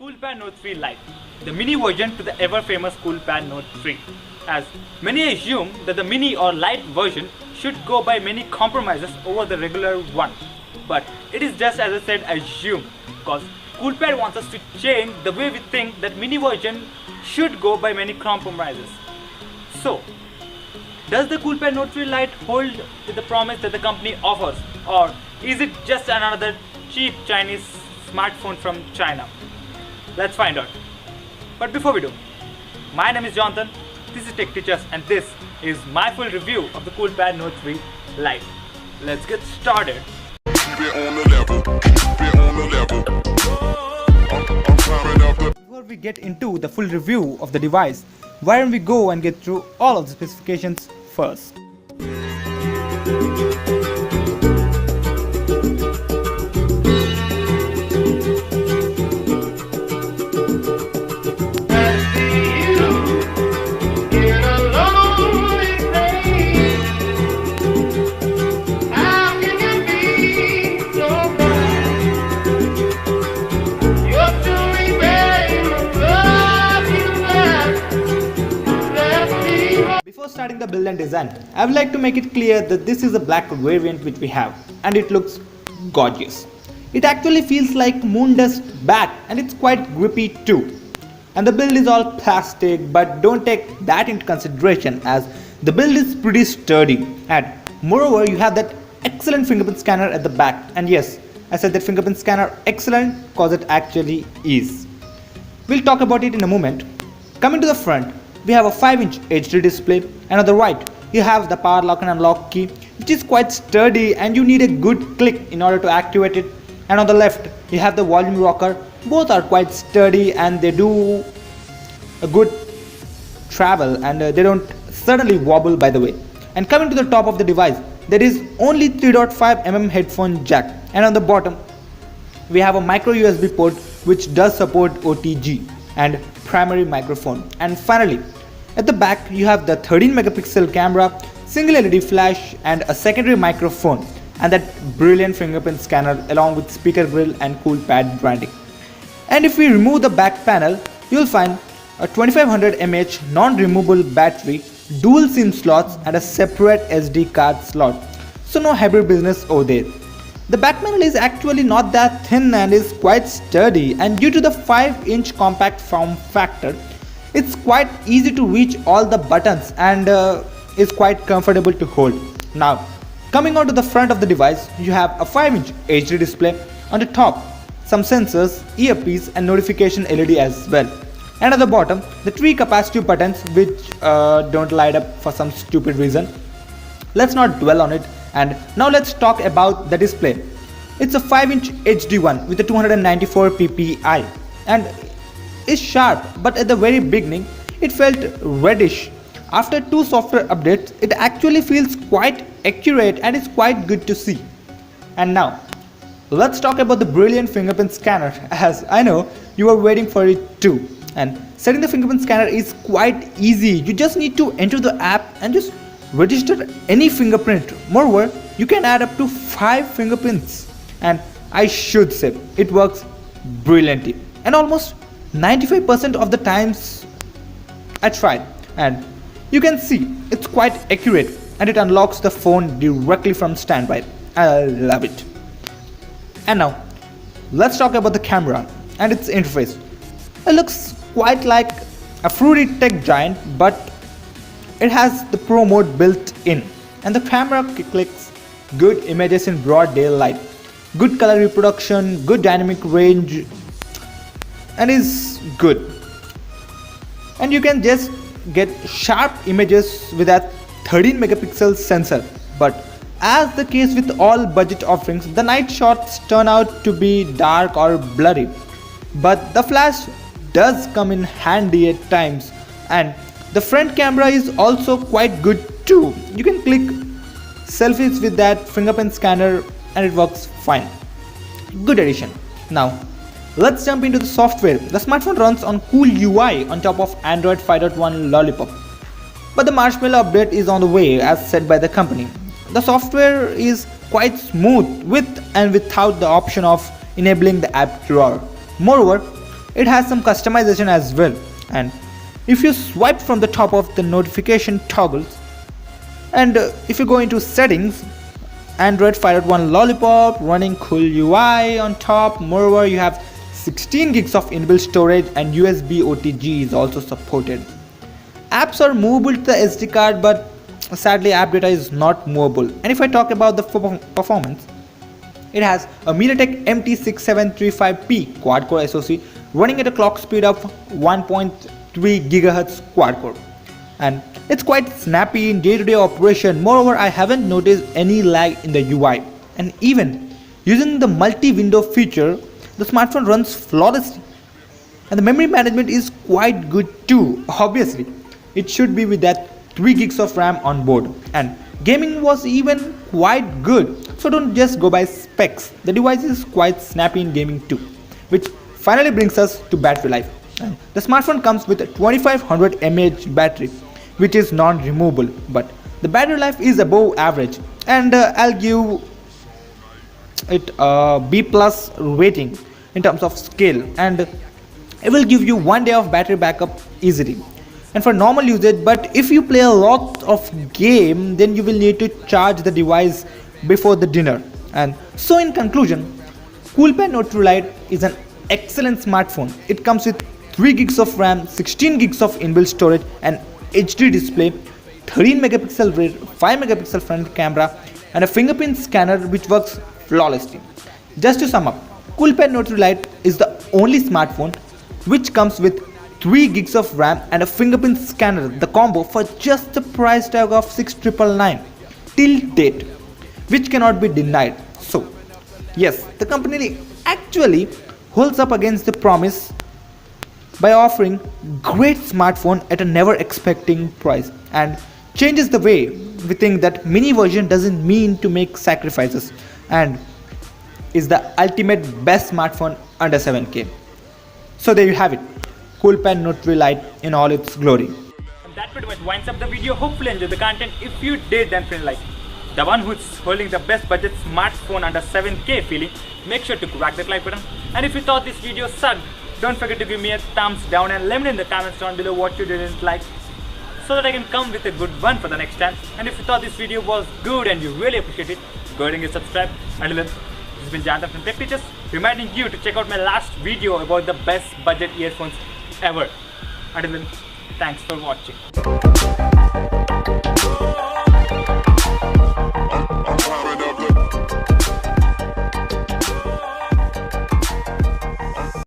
Coolpad Note 3 Lite, the mini version to the ever famous Coolpad Note 3. As many assume that the mini or light version should go by many compromises over the regular one. But it is just as I said, assume, because Coolpad wants us to change the way we think that mini version should go by many compromises. So, does the Coolpad Note 3 Lite hold to the promise that the company offers, or is it just another cheap Chinese smartphone from China? Let's find out. But before we do, my name is Jonathan, this is TechTeachers, and this is my full review of the Coolpad Note 3 Lite. Let's get started. Before we get into the full review of the device, why don't we go and get through all of the specifications first. Before starting the build and design, I would like to make it clear that this is a black variant which we have, and it looks gorgeous. It actually feels like moon dust back, and it's quite grippy too. And the build is all plastic, but don't take that into consideration as the build is pretty sturdy, and moreover you have that excellent fingerprint scanner at the back. And yes, I said that fingerprint scanner excellent because it actually is. We'll talk about it in a moment. Coming to the front, we have a 5-inch HD display, and on the right you have the power lock and unlock key, which is quite sturdy and you need a good click in order to activate it. And on the left you have the volume rocker. Both are quite sturdy and they do a good travel, and they don't suddenly wobble, by the way. And coming to the top of the device, there is only 3.5mm headphone jack, and on the bottom we have a micro USB port which does support OTG and primary microphone. And finally, at the back you have the 13 megapixel camera, single LED flash, and a secondary microphone, and that brilliant fingerprint scanner along with speaker grill and Coolpad branding. And if we remove the back panel, you'll find a 2500 mAh non-removable battery, dual SIM slots, and a separate SD card slot. So no hybrid business over there. The back panel is actually not that thin and is quite sturdy, and due to the 5-inch compact form factor, it's quite easy to reach all the buttons and is quite comfortable to hold. Now, coming on to the front of the device, you have a 5-inch HD display. On the top, some sensors, earpiece, and notification LED as well. And at the bottom, the 3 capacitive buttons which don't light up for some stupid reason. Let's not dwell on it, and now let's talk about the display. It's a 5-inch HD one with a 294 ppi and is sharp, but at the very beginning it felt reddish. After 2 software updates, it actually feels quite accurate and is quite good to see. And now let's talk about the brilliant fingerprint scanner, as I know you are waiting for it too. And setting the fingerprint scanner is quite easy. You just need to enter the app and just register any fingerprint. Moreover, you can add up to 5 fingerprints, and I should say it works brilliantly, and almost 95% of the times I tried, and you can see it's quite accurate, and it unlocks the phone directly from standby. I love it. And now let's talk about the camera and its interface. It looks quite like a fruity tech giant, but it has the Pro mode built in, and the camera clicks good images in broad daylight, good color reproduction, good dynamic range, and is good. And you can just get sharp images with that 13 megapixel sensor. But as the case with all budget offerings, the night shots turn out to be dark or blurry, but the flash does come in handy at times. And the front camera is also quite good too. You can click selfies with that fingerprint scanner and it works fine. Good addition. Now let's jump into the software. The smartphone runs on Cool UI on top of Android 5.1 Lollipop, but the marshmallow update is on the way as said by the company. The software is quite smooth with and without the option of enabling the app drawer. Moreover, It has some customization as well, and if you swipe from the top of the notification toggles, and if you go into settings, Android 5.1 Lollipop running cool UI on top. Moreover, you have 16 gigs of inbuilt storage and USB OTG is also supported. Apps are movable to the SD card, but sadly app data is not movable. And if I talk about the performance, it has a MediaTek MT6735P quad-core SoC running at a clock speed of 1.3 GHz quad-core. And it's quite snappy in day-to-day operation. Moreover, I haven't noticed any lag in the UI. And even using the multi-window feature, the smartphone runs flawlessly. And the memory management is quite good too. Obviously, it should be with that 3 gigs of RAM on board. And gaming was even quite good. So don't just go by specs. The device is quite snappy in gaming too. Which finally brings us to battery life. And the smartphone comes with a 2500 mAh battery, which is non-removable, but the battery life is above average, and I'll give it a B+ rating in terms of scale, and it will give you 1 day of battery backup easily and for normal usage. But if you play a lot of game, then you will need to charge the device before the dinner. And so in conclusion, Coolpad Note 3 Lite is an excellent smartphone. It comes with 3 gigs of RAM, 16 gigs of inbuilt storage, and HD display, 13 megapixel rear, 5 megapixel front camera, and a fingerprint scanner which works flawlessly. Just to sum up, Coolpad Note 3 Lite is the only smartphone which comes with 3 gigs of RAM and a fingerprint scanner, the combo, for just the price tag of 6,999 till date, which cannot be denied. So yes, the company actually holds up against the promise by offering great smartphone at a never expecting price, and changes the way we think that mini version doesn't mean to make sacrifices, and is the ultimate best smartphone under 7K. So there you have it, Coolpad Note 3 Lite in all its glory. And that pretty much winds up the video. Hopefully enjoyed the content. If you did, then feel like the one who's holding the best budget smartphone under 7K feeling, make sure to crack that like button. And if you thought this video sucked, don't forget to give me a thumbs down and let me know in the comments down below what you didn't like, so that I can come with a good one for the next time. And if you thought this video was good and you really appreciate it, go ahead and get subscribed. Until then, this has been Janta from TechTeachers, reminding you to check out my last video about the best budget earphones ever. Until then, thanks for watching.